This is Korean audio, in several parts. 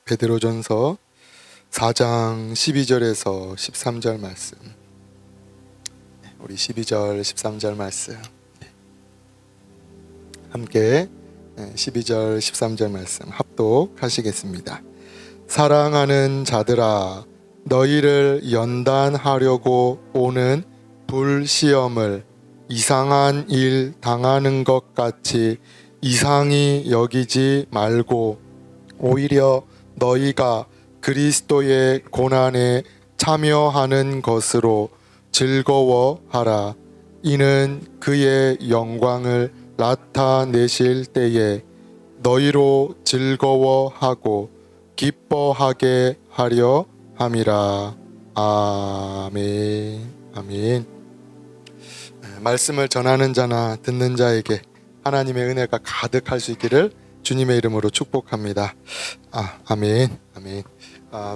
베드로전서 4장 12절에서 13절 말씀. 우리 12절 13절 말씀 함께 12절 13절 말씀 합독하시겠습니다. 사랑하는 자들아, 너희를 연단하려고 오는 불시험을 이상한 일 당하는 것 같이 이상히 여기지 말고 오히려 너희가 그리스도의 고난에 참여하는 것으로 즐거워하라. 이는 그의 영광을 나타내실 때에 너희로 즐거워하고 기뻐하게 하려 함이라. 아멘. 아멘. 말씀을 전하는 자나 듣는 자에게 하나님의 은혜가 가득할 수 있기를 주님의 이름으로 축복합니다. 아멘. 아멘.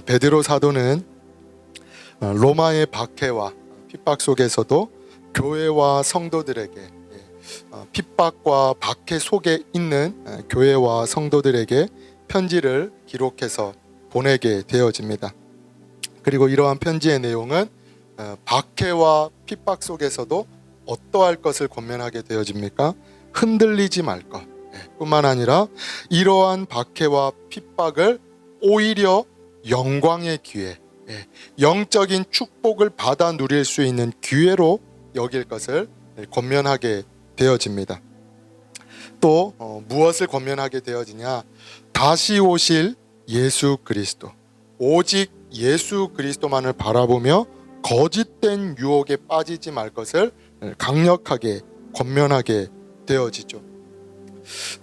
베드로 사도는 로마의 박해와 핍박 속에서도 교회와 성도들에게, 핍박과 박해 속에 있는 교회와 성도들에게 편지를 기록해서 보내게 되어집니다. 그리고 이러한 편지의 내용은 박해와 핍박 속에서도 어떠할 것을 권면하게 되어집니까? 흔들리지 말 것 뿐만 아니라 이러한 박해와 핍박을 오히려 영광의 기회, 영적인 축복을 받아 누릴 수 있는 기회로 여길 것을 권면하게 되어집니다. 또 무엇을 권면하게 되어지냐? 다시 오실 예수 그리스도, 오직 예수 그리스도만을 바라보며 거짓된 유혹에 빠지지 말 것을 강력하게 권면하게 되어지죠.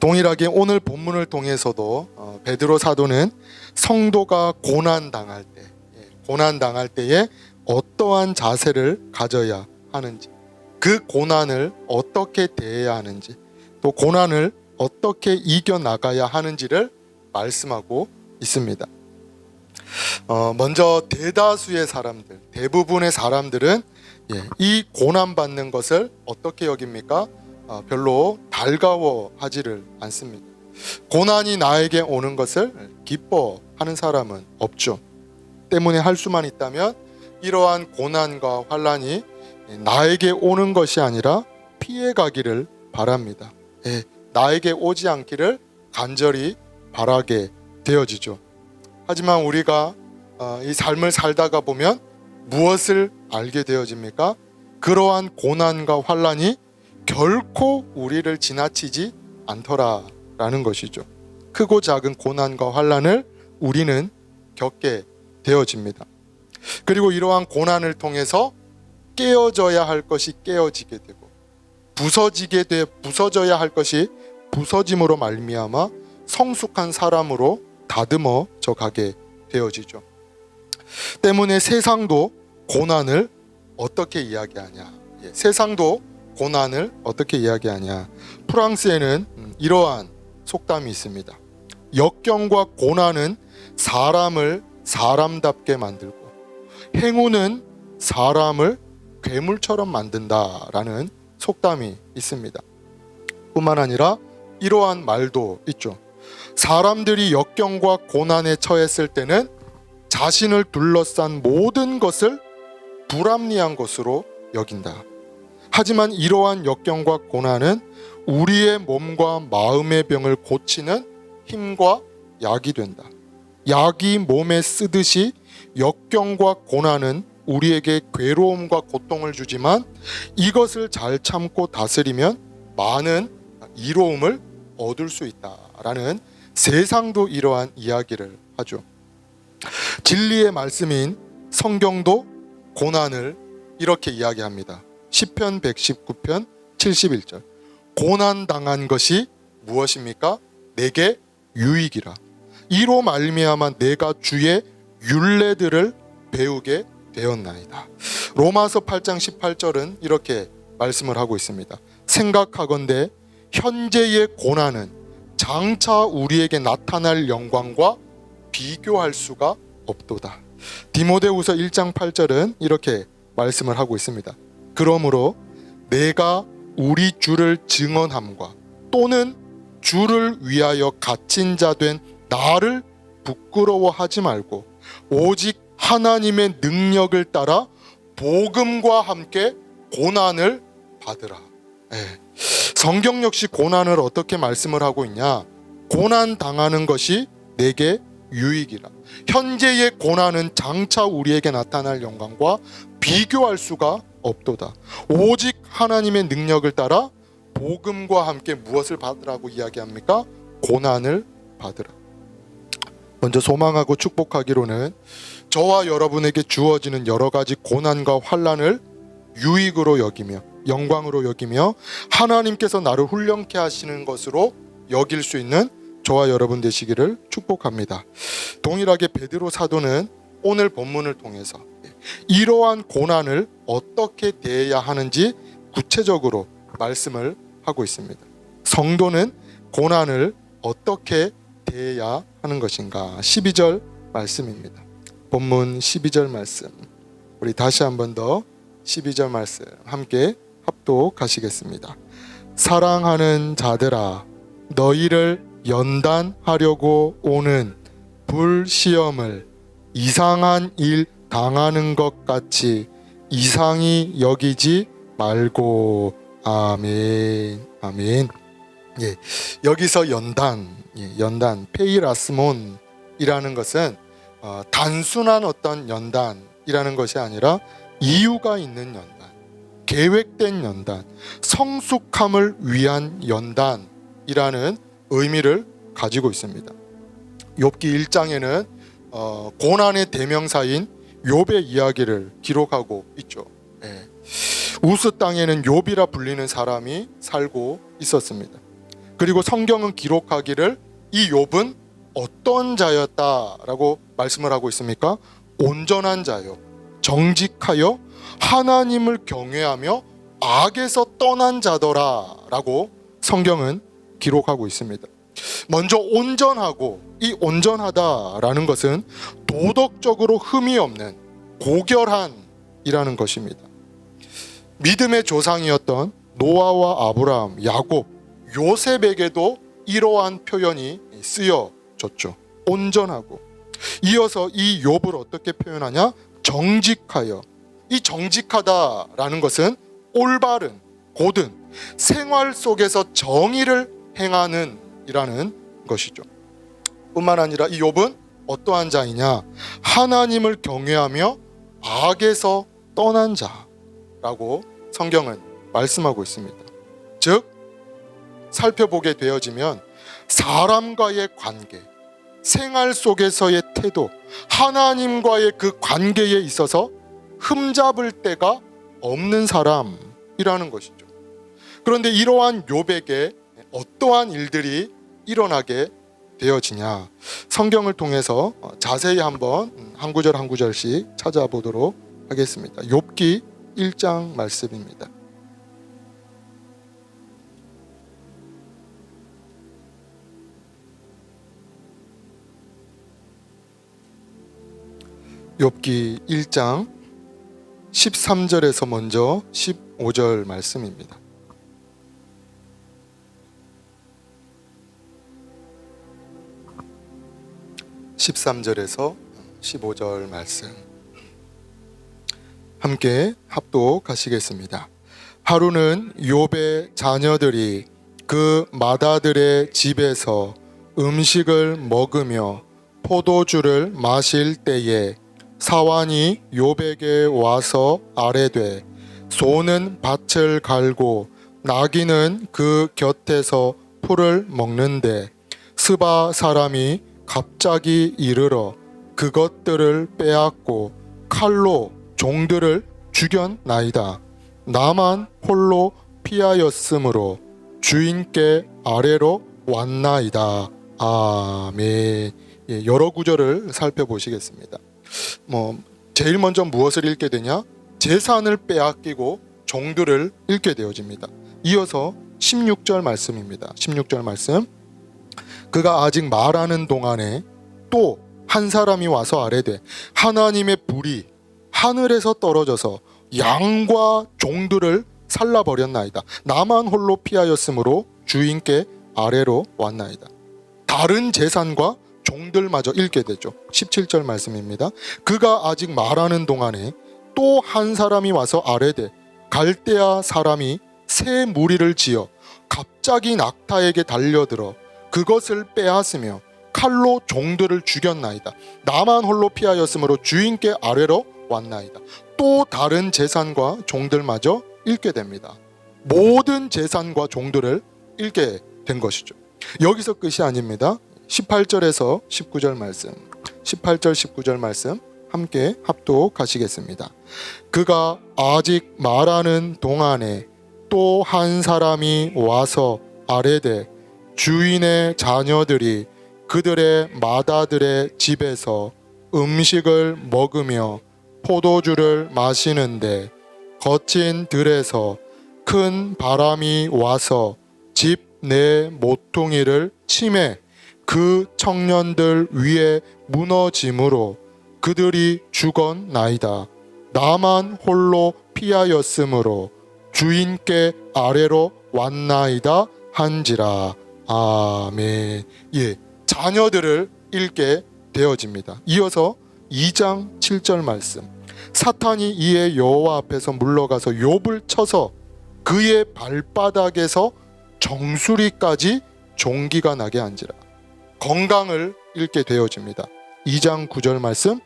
동일하게 오늘 본문을 통해서도 베드로 사도는 성도가 고난당할 때에 어떠한 자세를 가져야 하는지, 그 고난을 어떻게 대해야 하는지, 또 고난을 어떻게 이겨나가야 하는지를 말씀하고 있습니다. 먼저 대다수의 사람들, 대부분의 사람들은 이 고난받는 것을 어떻게 여깁니까? 별로 달가워하지를 않습니다. 고난이 나에게 오는 것을 기뻐하는 사람은 없죠. 때문에 할 수만 있다면 이러한 고난과 환난이 나에게 오는 것이 아니라 피해가기를 바랍니다. 나에게 오지 않기를 간절히 바라게 되어지죠. 하지만 우리가 이 삶을 살다가 보면 무엇을 알게 되어집니까? 그러한 고난과 환난이 결코 우리를 지나치지 않더라라는 것이죠. 크고 작은 고난과 환난을 우리는 겪게 되어집니다. 그리고 이러한 고난을 통해서 깨어져야 할 것이 깨어지게 되고 부서져야 할 것이 부서짐으로 말미암아 성숙한 사람으로 다듬어져 가게 되어지죠. 때문에 세상도 고난을 어떻게 이야기하냐? 세상도 고난을 어떻게 이야기하냐? 프랑스에는 이러한 속담이 있습니다. 역경과 고난은 사람을 사람답게 만들고 행운은 사람을 괴물처럼 만든다라는 속담이 있습니다. 뿐만 아니라 이러한 말도 있죠. 사람들이 역경과 고난에 처했을 때는 자신을 둘러싼 모든 것을 불합리한 것으로 여긴다. 하지만 이러한 역경과 고난은 우리의 몸과 마음의 병을 고치는 힘과 약이 된다. 약이 몸에 쓰듯이 역경과 고난은 우리에게 괴로움과 고통을 주지만 이것을 잘 참고 다스리면 많은 이로움을 얻을 수 있다라는 세상도 이러한 이야기를 하죠. 진리의 말씀인 성경도 고난을 이렇게 이야기합니다. 시편 119편 71절. 고난당한 것이 무엇입니까? 내게 유익이라. 이로 말미암아 내가 주의 율례들을 배우게 되었나이다. 로마서 8장 18절은 이렇게 말씀을 하고 있습니다. 생각하건대 현재의 고난은 장차 우리에게 나타날 영광과 비교할 수가 없도다. 디모데후서 1장 8절은 이렇게 말씀을 하고 있습니다. 그러므로 내가 우리 주를 증언함과 또는 주를 위하여 갇힌 자 된 나를 부끄러워하지 말고 오직 하나님의 능력을 따라 복음과 함께 고난을 받으라. 성경 역시 고난을 어떻게 말씀을 하고 있냐? 고난 당하는 것이 내게 유익이라. 현재의 고난은 장차 우리에게 나타날 영광과 비교할 수가 없도다. 오직 하나님의 능력을 따라 복음과 함께 무엇을 받으라고 이야기합니까? 고난을 받으라. 먼저 소망하고 축복하기로는 저와 여러분에게 주어지는 여러 가지 고난과 환난을 유익으로 여기며 영광으로 여기며 하나님께서 나를 훈련케 하시는 것으로 여길 수 있는 저와 여러분 되시기를 축복합니다. 동일하게 베드로 사도는 오늘 본문을 통해서 이러한 고난을 어떻게 대해야 하는지 구체적으로 말씀을 하고 있습니다. 성도는 고난을 어떻게 대해야 하는 것인가? 12절 말씀입니다. 본문 12절 말씀, 우리 다시 한 번 더 12절 말씀 함께 합독하시겠습니다. 사랑하는 자들아, 너희를 연단하려고 오는 불시험을 이상한 일 당하는 것 같이 이상히 여기지 말고. 아멘. 아멘. 여기서 연단 페이라스몬이라는 것은 단순한 어떤 연단이라는 것이 아니라 이유가 있는 연단, 계획된 연단, 성숙함을 위한 연단이라는 의미를 가지고 있습니다. 욥기 1장에는 고난의 대명사인 욥의 이야기를 기록하고 있죠. 우스 땅에는 욥이라 불리는 사람이 살고 있었습니다. 그리고 성경은 기록하기를 이 욥은 어떤 자였다라고 말씀을 하고 있습니까? 온전한 자요, 정직하여 하나님을 경외하며 악에서 떠난 자더라라고 성경은 기록하고 있습니다. 먼저 온전하고, 이 온전하다라는 것은 도덕적으로 흠이 없는 고결한이라는 것입니다. 믿음의 조상이었던 노아와 아브라함, 야곱, 요셉에게도 이러한 표현이 쓰여졌죠. 온전하고. 이어서 이 욥을 어떻게 표현하냐? 정직하여. 이 정직하다라는 것은 올바른, 고든 생활 속에서 정의를 행하는 이라는 것이죠. 뿐만 아니라 이 욥은 어떠한 자이냐? 하나님을 경외하며 악에서 떠난 자라고 성경은 말씀하고 있습니다. 즉, 살펴보게 되어지면 사람과의 관계, 생활 속에서의 태도, 하나님과의 그 관계에 있어서 흠잡을 데가 없는 사람이라는 것이죠. 그런데 이러한 욥에게 어떠한 일들이 일어나게 되어지냐? 성경을 통해서 자세히 한번 한 구절 한 구절씩 찾아보도록 하겠습니다. 욥기 1장 말씀입니다. 욥기 1장 13절에서 먼저 15절 말씀입니다. 13절에서 15절 말씀 함께 합독하시겠습니다. 하루는 욥의 자녀들이 그 맏아들의 집에서 음식을 먹으며 포도주를 마실 때에 사환이 욥에게 와서 아뢰되 소는 밭을 갈고 나귀는 그 곁에서 풀을 먹는데 스바 사람이 갑자기 이르러 그것들을 빼앗고 칼로 종들을 죽였나이다. 나만 홀로 피하였으므로 주인께 아래로 왔나이다. 아멘. 여러 구절을 살펴보시겠습니다. 제일 먼저 무엇을 읽게 되냐? 재산을 빼앗기고 종들을 읽게 되어집니다. 이어서 16절 말씀입니다. 16절 말씀. 그가 아직 말하는 동안에 또 한 사람이 와서 아뢰되 하나님의 불이 하늘에서 떨어져서 양과 종들을 살라버렸나이다. 나만 홀로 피하였으므로 주인께 아래로 왔나이다. 다른 재산과 종들마저 읽게 되죠. 17절 말씀입니다. 그가 아직 말하는 동안에 또 한 사람이 와서 아뢰되 갈대아 사람이 새 무리를 지어 갑자기 낙타에게 달려들어 그것을 빼앗으며 칼로 종들을 죽였나이다. 나만 홀로 피하였으므로 주인께 아뢰러 왔나이다. 또 다른 재산과 종들마저 잃게 됩니다. 모든 재산과 종들을 잃게 된 것이죠. 여기서 끝이 아닙니다. 18절에서 19절 말씀, 18절 19절 말씀 함께 합독하시겠습니다. 그가 아직 말하는 동안에 또 한 사람이 와서 아뢰되 주인의 자녀들이 그들의 마다들의 집에서 음식을 먹으며 포도주를 마시는데 거친 들에서 큰 바람이 와서 집 내 모퉁이를 치매 그 청년들 위에 무너짐으로 그들이 죽었나이다. 나만 홀로 피하였으므로 주인께 아뢰러 왔나이다 한지라. 아멘. 예, 자녀들을 잃게 되어집니다. 이어서 2장 7절 말씀. 사탄이 이에 여호와 앞에서 물러가서 욥을 쳐서 그의 발바닥에서 정수리까지 종기가 나게 한지라. 건강을 잃게 되어집니다. 2장 9절 말씀.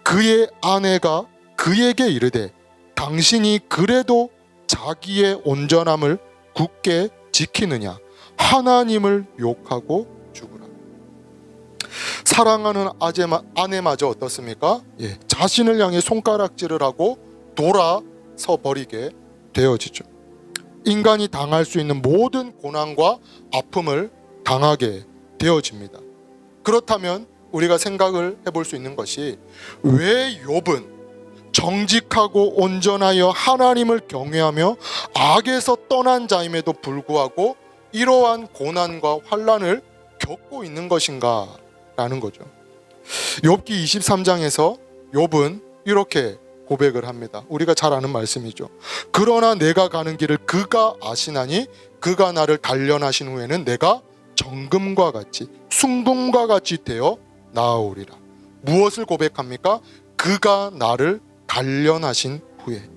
그의 아내가 그에게 이르되 당신이 그래도 자기의 온전함을 굳게 지키느냐 하나님을 욕하고 죽으라. 사랑하는 아내마저 어떻습니까? 예, 자신을 향해 손가락질을 하고 돌아서 버리게 되어지죠. 인간이 당할 수 있는 모든 고난과 아픔을 당하게 되어집니다. 그렇다면 우리가 생각을 해볼 수 있는 것이 왜 욥은 정직하고 온전하여 하나님을 경외하며 악에서 떠난 자임에도 불구하고 이러한 고난과 환난을 겪고 있는 것인가 라는 거죠. 욥기 23장에서 욥은 이렇게 고백을 합니다. 우리가 잘 아는 말씀이죠. 그러나 내가 가는 길을 그가 아시나니 그가 나를 단련하신 후에는 내가 정금과 같이 순금과 같이 되어 나아오리라. 무엇을 고백합니까? 그가 나를 단련하신 후에.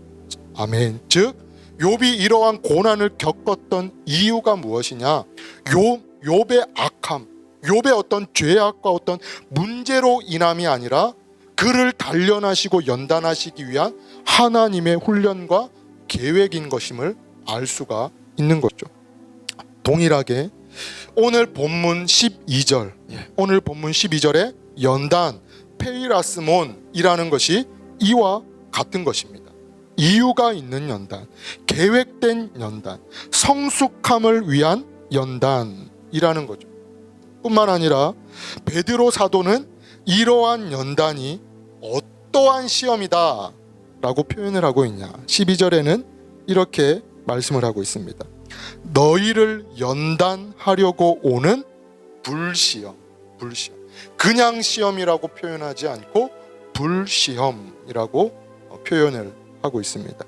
아멘. 즉 욥이 이러한 고난을 겪었던 이유가 무엇이냐? 욥의 악함, 욥의 어떤 죄악과 어떤 문제로 인함이 아니라 그를 단련하시고 연단하시기 위한 하나님의 훈련과 계획인 것임을 알 수가 있는 거죠. 동일하게 오늘 본문 12절, 오늘 본문 12절의 연단, 페이라스몬이라는 것이 이와 같은 것입니다. 이유가 있는 연단, 계획된 연단, 성숙함을 위한 연단이라는 거죠. 뿐만 아니라 베드로 사도는 이러한 연단이 어떠한 시험이다 라고 표현을 하고 있냐. 12절에는 이렇게 말씀을 하고 있습니다. 너희를 연단하려고 오는 불시험. 그냥 시험이라고 표현하지 않고 불시험이라고 표현을 하고 있습니다.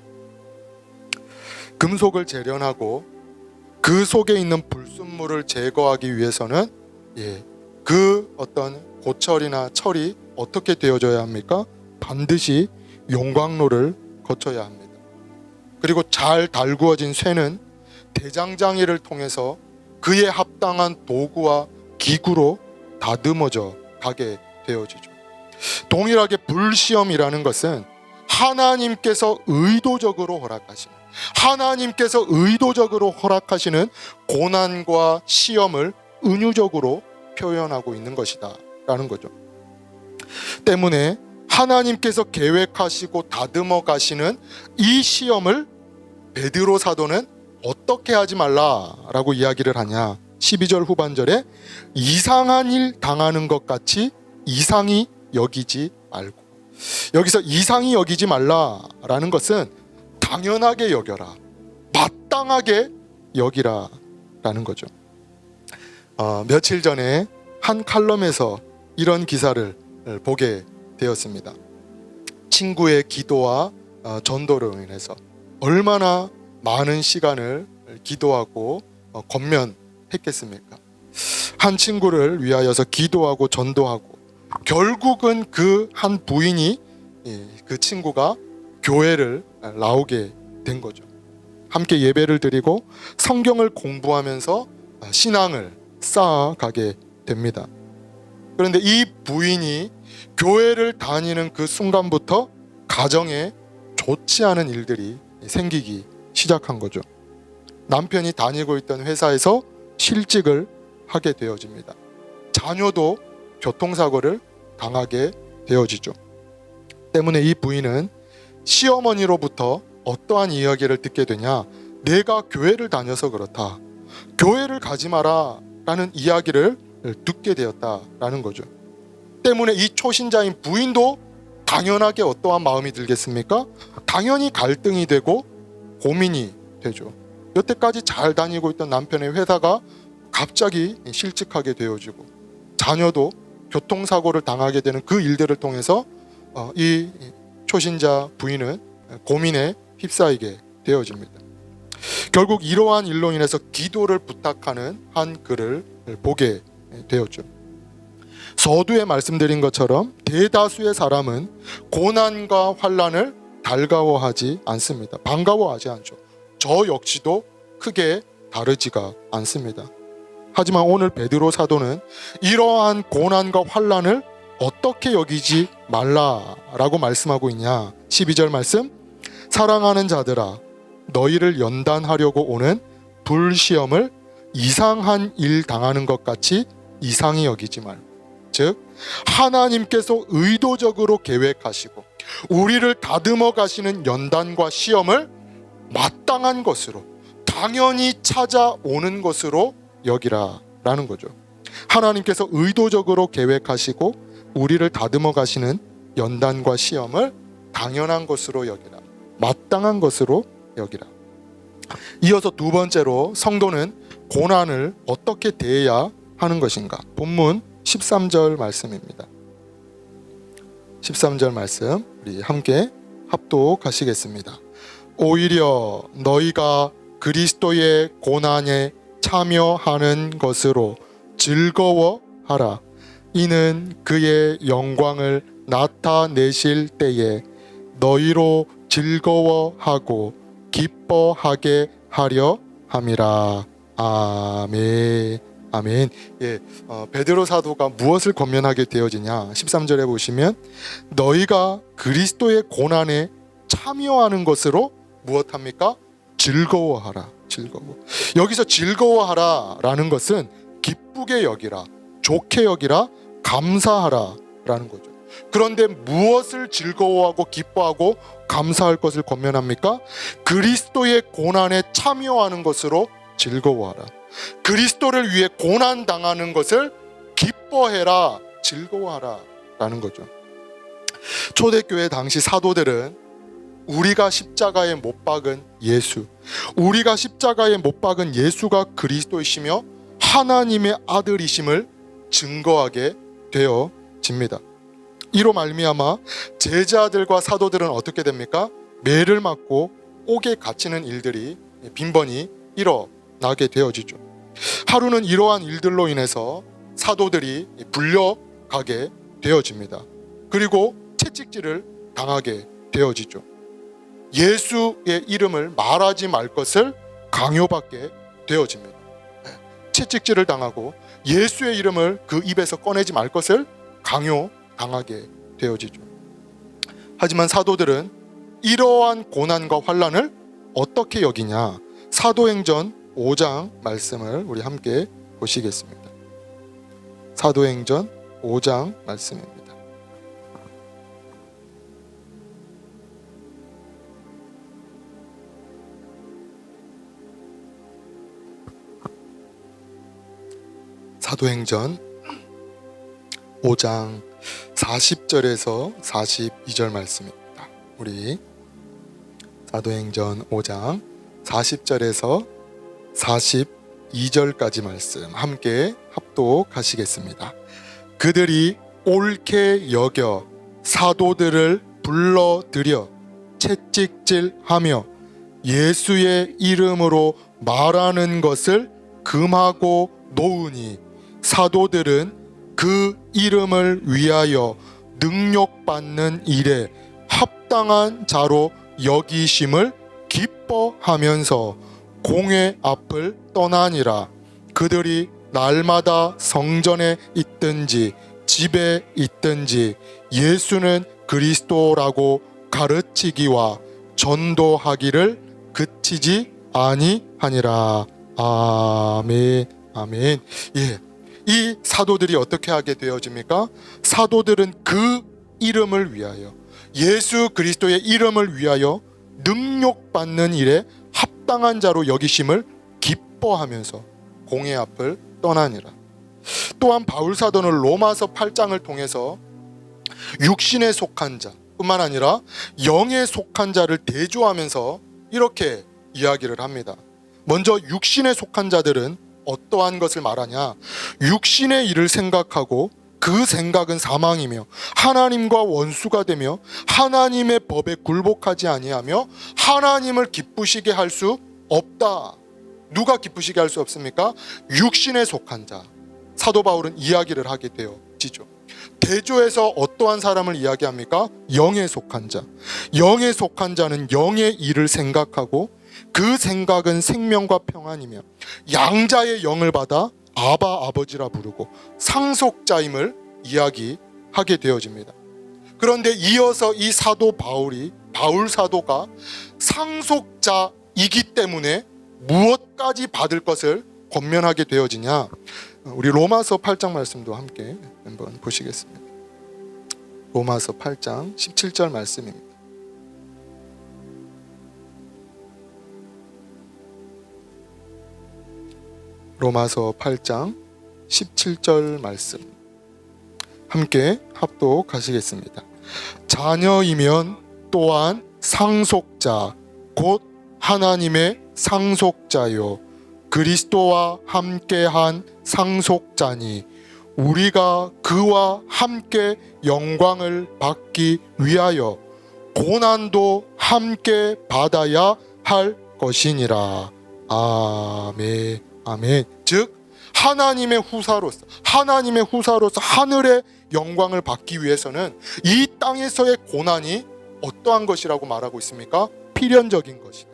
금속을 재련하고 그 속에 있는 불순물을 제거하기 위해서는 그 어떤 고철이나 철이 어떻게 되어져야 합니까? 반드시 용광로를 거쳐야 합니다. 그리고 잘 달구어진 쇠는 대장장이를 통해서 그에 합당한 도구와 기구로 다듬어져 가게 되어지죠. 동일하게 불시험이라는 것은 하나님께서 의도적으로 허락하시는 고난과 시험을 은유적으로 표현하고 있는 것이다 라는 거죠. 때문에 하나님께서 계획하시고 다듬어 가시는 이 시험을 베드로 사도는 어떻게 하지 말라라고 이야기를 하냐. 12절 후반절에 이상한 일 당하는 것 같이 이상히 여기지 말고. 여기서 이상히 여기지 말라라는 것은 당연하게 여겨라, 마땅하게 여기라 라는 거죠. 며칠 전에 한 칼럼에서 이런 기사를 보게 되었습니다. 친구의 기도와 전도로 인해서 얼마나 많은 시간을 기도하고 권면했겠습니까? 한 친구를 위하여서 기도하고 전도하고 결국은 그 한 부인이 그 친구가 교회를 나오게 된 거죠. 함께 예배를 드리고 성경을 공부하면서 신앙을 쌓아가게 됩니다. 그런데 이 부인이 교회를 다니는 그 순간부터 가정에 좋지 않은 일들이 생기기 시작한 거죠. 남편이 다니고 있던 회사에서 실직을 하게 되어집니다. 자녀도 교통사고를 당하게 되어지죠. 때문에 이 부인은 시어머니로부터 어떠한 이야기를 듣게 되냐? 내가 교회를 다녀서 그렇다. 교회를 가지 마라 라는 이야기를 듣게 되었다라는 거죠. 때문에 이 초신자인 부인도 당연하게 어떠한 마음이 들겠습니까? 당연히 갈등이 되고 고민이 되죠. 여태까지 잘 다니고 있던 남편의 회사가 갑자기 실직하게 되어지고 자녀도 교통사고를 당하게 되는 그 일들을 통해서 이 초신자 부인은 고민에 휩싸이게 되어집니다. 결국 이러한 일로 인해서 기도를 부탁하는 한 글을 보게 되었죠. 서두에 말씀드린 것처럼 대다수의 사람은 고난과 환난을 달가워하지 않습니다. 반가워하지 않죠. 저 역시도 크게 다르지가 않습니다. 하지만 오늘 베드로 사도는 이러한 고난과 환난을 어떻게 여기지 말라라고 말씀하고 있냐. 12절 말씀, 사랑하는 자들아 너희를 연단하려고 오는 불시험을 이상한 일 당하는 것 같이 이상히 여기지 말고, 즉 하나님께서 의도적으로 계획하시고 우리를 다듬어 가시는 연단과 시험을 마땅한 것으로 당연히 찾아오는 것으로 여기라 라는 거죠. 하나님께서 의도적으로 계획하시고 우리를 다듬어 가시는 연단과 시험을 당연한 것으로 여기라, 마땅한 것으로 여기라. 이어서 두 번째로 성도는 고난을 어떻게 대해야 하는 것인가? 본문 13절 말씀입니다. 13절 말씀 우리 함께 합독하시겠습니다. 오히려 너희가 그리스도의 고난에 참여하는 것으로 즐거워하라. 이는 그의 영광을 나타내실 때에 너희로 즐거워하고 기뻐하게 하려 함이라. 아멘. 아멘. 베드로 사도가 무엇을 권면하게 되어지냐? 13절에 보시면 너희가 그리스도의 고난에 참여하는 것으로 무엇합니까? 즐거워하라. 즐거워. 여기서 즐거워하라 라는 것은 기쁘게 여기라, 좋게 여기라, 감사하라 라는 거죠. 그런데 무엇을 즐거워하고 기뻐하고 감사할 것을 권면합니까? 그리스도의 고난에 참여하는 것으로 즐거워하라. 그리스도를 위해 고난당하는 것을 기뻐해라, 즐거워하라 라는 거죠. 초대교회 당시 사도들은 우리가 십자가에 못 박은 예수, 우리가 십자가에 못 박은 예수가 그리스도이시며 하나님의 아들이심을 증거하게 되어집니다. 이로 말미암아 제자들과 사도들은 어떻게 됩니까? 매를 맞고 옥에 갇히는 일들이 빈번히 일어나게 되어지죠. 하루는 이러한 일들로 인해서 사도들이 불려가게 되어집니다. 그리고 채찍질을 당하게 되어지죠. 예수의 이름을 말하지 말 것을 강요받게 되어집니다. 채찍질을 당하고 예수의 이름을 그 입에서 꺼내지 말 것을 강요당하게 되어지죠. 하지만 사도들은 이러한 고난과 환난을 어떻게 여기냐? 사도행전 5장 말씀을 우리 함께 보시겠습니다. 사도행전 5장 말씀입니다. 사도행전 5장 40절에서 42절 말씀입니다. 우리 사도행전 5장 40절에서 42절까지 말씀 함께 합독하시겠습니다. 그들이 옳게 여겨 사도들을 불러들여 채찍질하며 예수의 이름으로 말하는 것을 금하고 놓으니 사도들은 그 이름을 위하여 능력받는 일에 합당한 자로 여기심을 기뻐하면서 공회 앞을 떠나니라. 그들이 날마다 성전에 있든지 집에 있든지 예수는 그리스도라고 가르치기와 전도하기를 그치지 아니하니라. 아멘. 아멘. 예. 이 사도들이 어떻게 하게 되어집니까? 사도들은 그 이름을 위하여, 예수 그리스도의 이름을 위하여 능력받는 일에 합당한 자로 여기심을 기뻐하면서 공회 앞을 떠나니라. 또한 바울 사도는 로마서 8장을 통해서 육신에 속한 자 뿐만 아니라 영에 속한 자를 대조하면서 이렇게 이야기를 합니다. 먼저 육신에 속한 자들은 어떠한 것을 말하냐? 육신의 일을 생각하고 그 생각은 사망이며 하나님과 원수가 되며 하나님의 법에 굴복하지 아니하며 하나님을 기쁘시게 할 수 없다. 누가 기쁘시게 할 수 없습니까? 육신에 속한 자. 사도 바울은 이야기를 하게 되어지죠. 대조에서 어떠한 사람을 이야기합니까? 영에 속한 자. 영에 속한 자는 영의 일을 생각하고 그 생각은 생명과 평안이며 양자의 영을 받아 아바 아버지라 부르고 상속자임을 이야기하게 되어집니다. 그런데 이어서 이 사도 바울 사도가 상속자이기 때문에 무엇까지 받을 것을 권면하게 되어지냐? 우리 로마서 8장 말씀도 함께 한번 보시겠습니다. 로마서 8장 17절 말씀입니다. 로마서 8장 17절 말씀 함께 합독하시겠습니다. 자녀이면 또한 상속자 곧 하나님의 상속자요 그리스도와 함께한 상속자니 우리가 그와 함께 영광을 받기 위하여 고난도 함께 받아야 할 것이니라. 아멘. 아멘. 즉 하나님의 후사로서 하늘의 영광을 받기 위해서는 이 땅에서의 고난이 어떠한 것이라고 말하고 있습니까? 필연적인 것이다,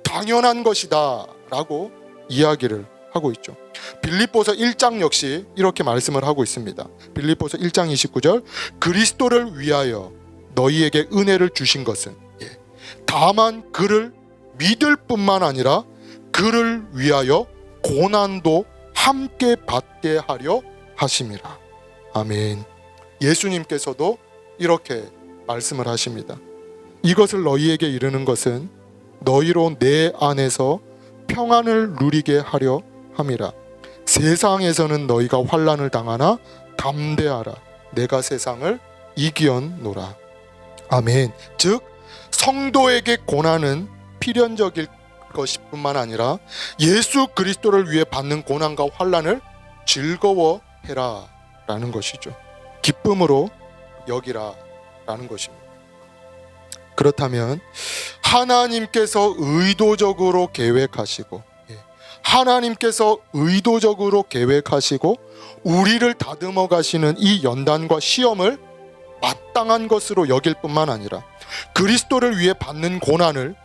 당연한 것이다 라고 이야기를 하고 있죠. 빌립보서 1장 역시 이렇게 말씀을 하고 있습니다. 빌립보서 1장 29절 그리스도를 위하여 너희에게 은혜를 주신 것은 다만 그를 믿을 뿐만 아니라 그를 위하여 고난도 함께 받게 하려 하심이라. 아멘. 예수님께서도 이렇게 말씀을 하십니다. 이것을 너희에게 이르는 것은 너희로 내 안에서 평안을 누리게 하려 함이라. 세상에서는 너희가 환난을 당하나 담대하라. 내가 세상을 이기었노라. 아멘. 즉 성도에게 고난은 필연적일 것뿐만 아니라 예수 그리스도를 위해 받는 고난과 환난을 즐거워해라 라는 것이죠. 기쁨으로 여기라 라는 것입니다. 그렇다면 하나님께서 의도적으로 계획하시고 우리를 다듬어 가시는 이 연단과 시험을 마땅한 것으로 여길 뿐만 아니라 그리스도를 위해 받는 고난을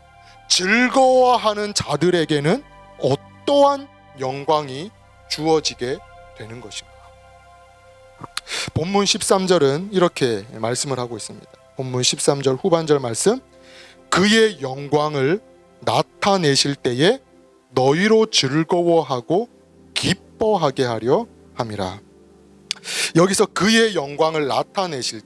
즐거워하는 자들에게는 어떠한 영광이 주어지게 되는 것인가? 본문 13절은 이렇게 말씀을 하고 있습니다. 본문 13절 후반절 말씀, 그의 영광을 나타내실 때에 너희로 즐거워하고 기뻐하게 하려 함이라. 여기서 그의 영광을 나타내실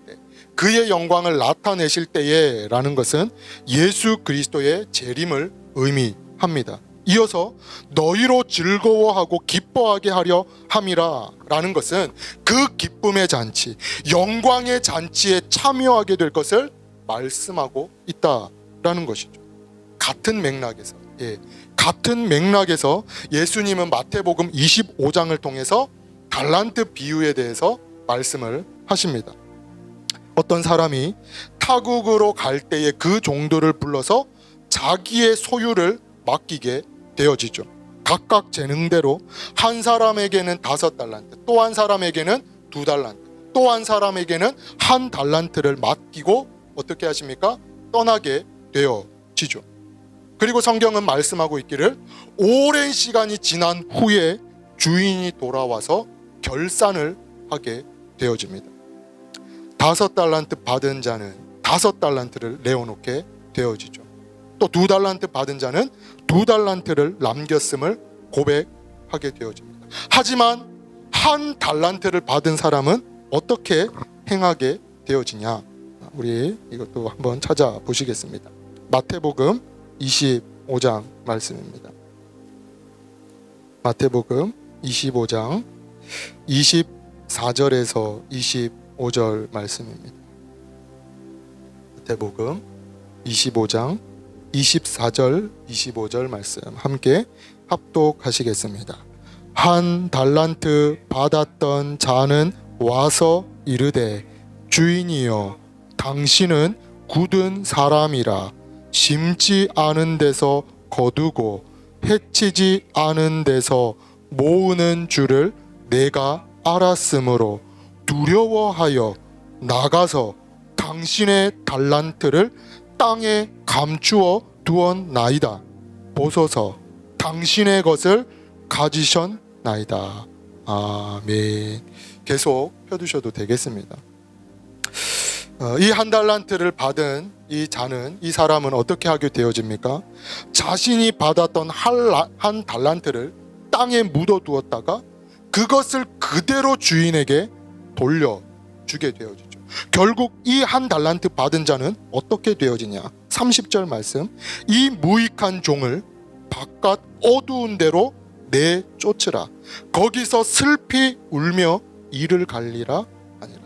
때에 라는 것은 예수 그리스도의 재림을 의미합니다. 이어서 너희로 즐거워하고 기뻐하게 하려 함이라 라는 것은 그 기쁨의 잔치, 영광의 잔치에 참여하게 될 것을 말씀하고 있다라는 것이죠. 같은 맥락에서 예수님은 마태복음 25장을 통해서 달란트 비유에 대해서 말씀을 하십니다. 어떤 사람이 타국으로 갈 때에 그 종들을 불러서 자기의 소유를 맡기게 되어지죠. 각각 재능대로 한 사람에게는 5달란트, 또 한 사람에게는 2달란트, 또 한 사람에게는 1달란트를 맡기고 어떻게 하십니까? 떠나게 되어지죠. 그리고 성경은 말씀하고 있기를 오랜 시간이 지난 후에 주인이 돌아와서 결산을 하게 되어집니다. 5달란트 받은 자는 5달란트를 내어놓게 되어지죠. 또 2달란트 받은 자는 2달란트를 남겼음을 고백하게 되어집니다. 하지만 1달란트를 받은 사람은 어떻게 행하게 되어지냐? 우리 이것도 한번 찾아보시겠습니다. 마태복음 25장 말씀입니다. 마태복음 25장 24절에서 25절 말씀입니다. 마태복음 25장 24절 25절 말씀 함께 합독하시겠습니다. 1달란트 받았던 자는 와서 이르되 주인이여 당신은 굳은 사람이라 심지 않은 데서 거두고 해치지 않은 데서 모으는 줄을 내가 알았으므로 두려워하여 나가서 당신의 달란트를 땅에 감추어 두었나이다. 보소서 당신의 것을 가지셨나이다. 아멘. 계속 펴두셔도 되겠습니다. 이 1달란트를 받은 이 자는, 이 사람은 어떻게 하게 되어집니까? 자신이 받았던 1달란트를 땅에 묻어두었다가 그것을 그대로 주인에게 돌려주게 되어지죠. 결국 이 1달란트 받은 자는 어떻게 되어지냐? 30절 말씀, 이 무익한 종을 바깥 어두운 데로 내쫓으라. 거기서 슬피 울며 이를 갈리라 하니라.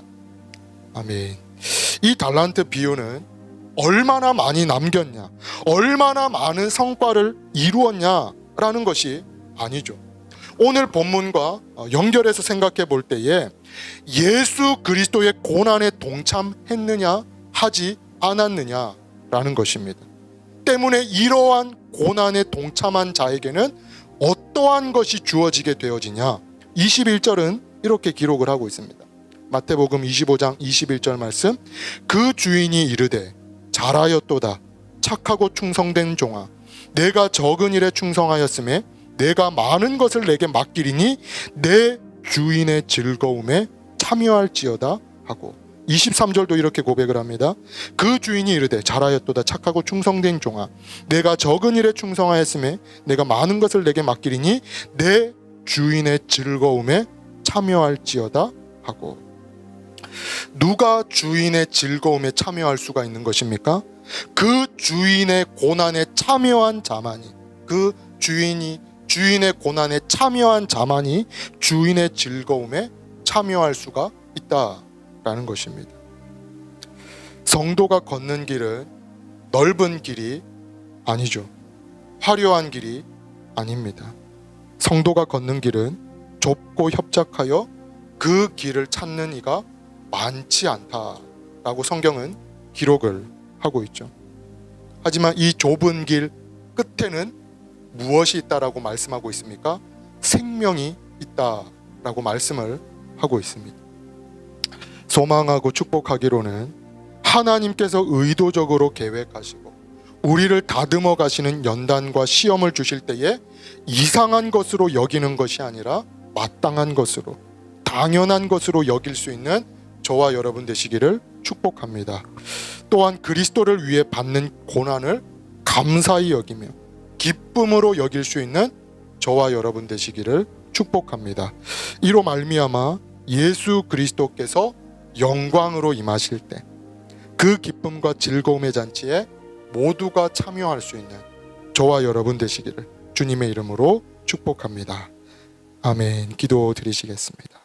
아멘. 이 달란트 비유는 얼마나 많이 남겼냐, 얼마나 많은 성과를 이루었냐라는 것이 아니죠. 오늘 본문과 연결해서 생각해 볼 때에 예수 그리스도의 고난에 동참했느냐 하지 않았느냐라는 것입니다. 때문에 이러한 고난에 동참한 자에게는 어떠한 것이 주어지게 되어지냐? 21절은 이렇게 기록을 하고 있습니다. 마태복음 25장 21절 말씀, 그 주인이 이르되 잘하였도다 착하고 충성된 종아, 내가 적은 일에 충성하였음에 내가 많은 것을 내게 맡기리니 내 주인의 즐거움에 참여할지어다 하고, 23절도 이렇게 고백을 합니다. 그 주인이 이르되 잘하였도다 착하고 충성된 종아, 내가 적은 일에 충성하였음에 내가 많은 것을 내게 맡기리니 내 주인의 즐거움에 참여할지어다 하고, 누가 주인의 즐거움에 참여할 수가 있는 것입니까? 그 주인의 고난에 참여한 자만이, 그 주인의 고난에 참여한 자만이 주인의 즐거움에 참여할 수가 있다라는 것입니다. 성도가 걷는 길은 넓은 길이 아니죠. 화려한 길이 아닙니다. 성도가 걷는 길은 좁고 협착하여 그 길을 찾는 이가 많지 않다라고 성경은 기록을 하고 있죠. 하지만 이 좁은 길 끝에는 무엇이 있다라고 말씀하고 있습니까? 생명이 있다라고 말씀을 하고 있습니다. 소망하고 축복하기로는 하나님께서 의도적으로 계획하시고 우리를 다듬어 가시는 연단과 시험을 주실 때에 이상한 것으로 여기는 것이 아니라 마땅한 것으로, 당연한 것으로 여길 수 있는 저와 여러분 되시기를 축복합니다. 또한 그리스도를 위해 받는 고난을 감사히 여기며 기쁨으로 여길 수 있는 저와 여러분 되시기를 축복합니다. 이로 말미암아 예수 그리스도께서 영광으로 임하실 때 그 기쁨과 즐거움의 잔치에 모두가 참여할 수 있는 저와 여러분 되시기를 주님의 이름으로 축복합니다. 아멘. 기도 드리시겠습니다.